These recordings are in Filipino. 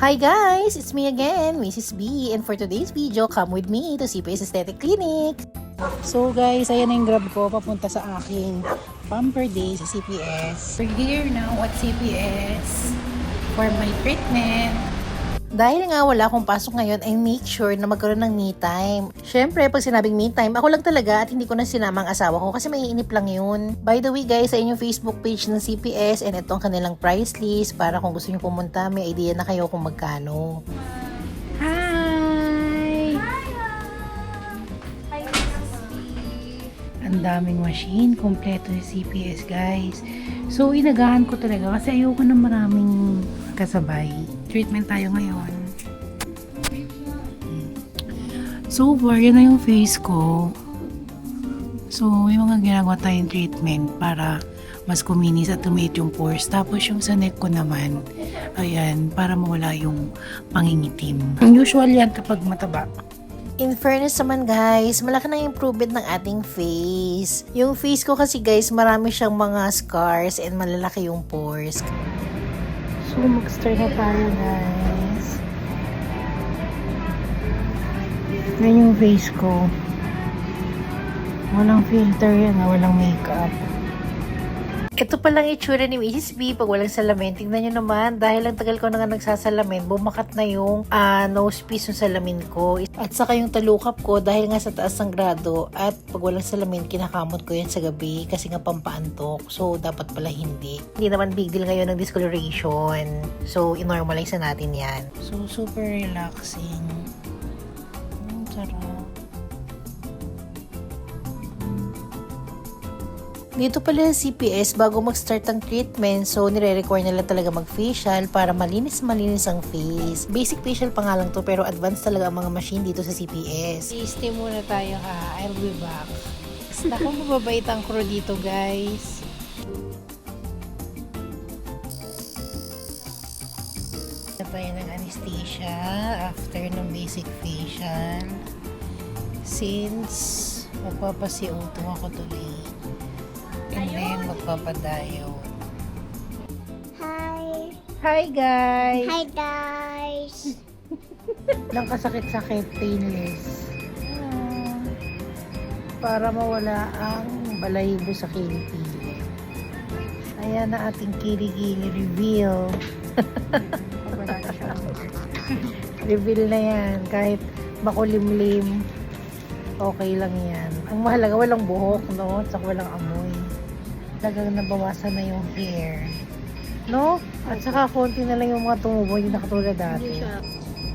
Hi guys! It's me again, Mrs. B. And for today's video, come with me to CPS Aesthetic Clinic. So guys, ayan na yung grab ko papunta sa aking Pamper Day sa CPS. We're here now at CPS for my treatment. Dahil nga wala akong pasok ngayon, I make sure na magkaroon ng me time. Syempre, pag sinabing me time, ako lang talaga at hindi ko na sinama ang asawa ko kasi maiinip lang yun. By the way guys, sa inyong Facebook page ng CPS and ito ang kanilang price list para kung gusto nyo pumunta, may idea na kayo kung magkano. Hi! Ang daming machine, kompleto yung CPS guys. So, inagahan ko talaga kasi ayoko ng maraming kasabay. Treatment tayo ngayon. So far, yan na yung face ko. So, yung mga ginagawa tayong treatment para mas kuminis at tumiit yung pores. Tapos yung sa neck ko naman, ayan, para mawala yung pangingitim. Usual yan kapag mataba. In fairness naman guys, malaki na improvement ng ating face. Yung face ko kasi guys, marami siyang mga scars and malalaki yung pores. So, mag-start na tayo guys. Yan yung face ko. Walang filter yan, walang makeup. Ito palang itsura ni Mrs. B pag walang salamin. Tingnan nyo naman, dahil ang tagal ko na nga nagsasalamin, bumakat na yung nose piece ng salamin ko. At saka yung talukap ko, dahil nga sa taas ng grado, at pag walang salamin, kinakamot ko yan sa gabi kasi nga pampaantok. So, dapat pala hindi. Hindi naman big deal ngayon ng discoloration. So, inormalize na natin yan. So, super relaxing. Sarap. Dito pala sa CPS, bago mag-start ang treatment, so nire-require nila talaga mag-facial para malinis ang face. Basic facial pa nga lang to, pero advanced talaga ang mga machine dito sa CPS. I-stay muna tayo ha, I'll be back. Naku, mababait ang crew dito guys. Tayo ng anesthesia after ng basic facial. Since magpapa-CO2 ako tuloy. And then, magpapadayo. Hi! Hi, guys! Hi, guys! Lang kasakit-sakit, painless. Para mawala ang balahibo sa kilikili. Ayan na ating kilikili reveal. Reveal na yan. Kahit makulimlim, okay lang yan. Ang mahalaga, walang buhok, no? At saka walang amoy. Talagang nabawasan na yung hair. No? At saka konti na lang yung mga tumubo, yung nakatulad dati.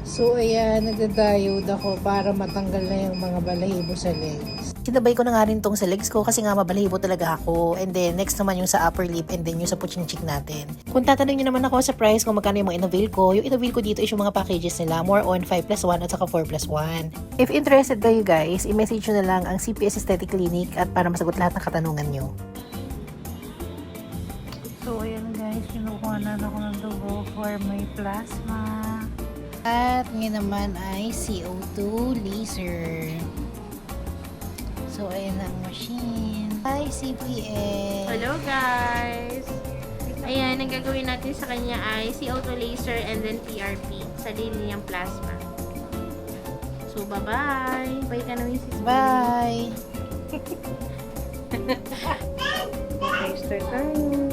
So, ayan, nagda-diode ako para matanggal na yung mga balahibo sa legs. Sinabay ko na nga rin tong sa legs ko kasi nga mabalahibo talaga ako. And then, next naman yung sa upper lip and then yung sa puching cheek natin. Kung tatanungin nyo naman ako sa price kung magkano yung mga inavail ko, yung inavail ko dito is yung mga packages nila. More on 5+1 at saka 4+1. If interested kayo guys, i-message nyo na lang ang CPS Aesthetic Clinic at para masagot lahat ng katanungan nyo. So, ayan guys, kinukuha na ako ng dugo for my plasma. At ngayon naman ay CO2 laser. So, ayan ang machine. Hi, CPS! Hello guys! Ayan, ang gagawin natin sa kanya ay CO2 laser and then PRP sa niyang plasma. So, bye-bye! Bye ka na, Mrs. Bye! Okay, start tayo.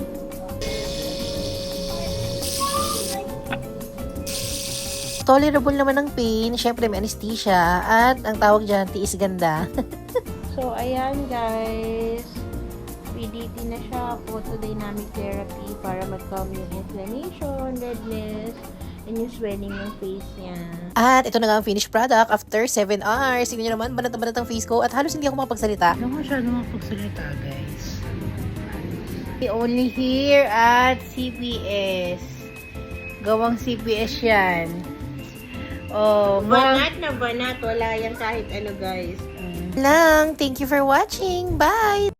Tolerable naman ang pain. Syempre, may anesthesia. At ang tawag dyan, tiis ganda. So, ayan guys. PDT na siya. Photodynamic therapy para mag-calm yung inflammation, redness, and yung swelling ng face niya. At ito na nga ang finished product after 7 hours. Tingnan nyo naman, banat-banat ang face ko at halos hindi ako makapagsalita. Hindi ako masyado makapagsalita, guys. Only here at CPS. Gawang CPS yan. Oh, Banat na banat. Wala yan kahit ano guys. lang. Thank you for watching. Bye!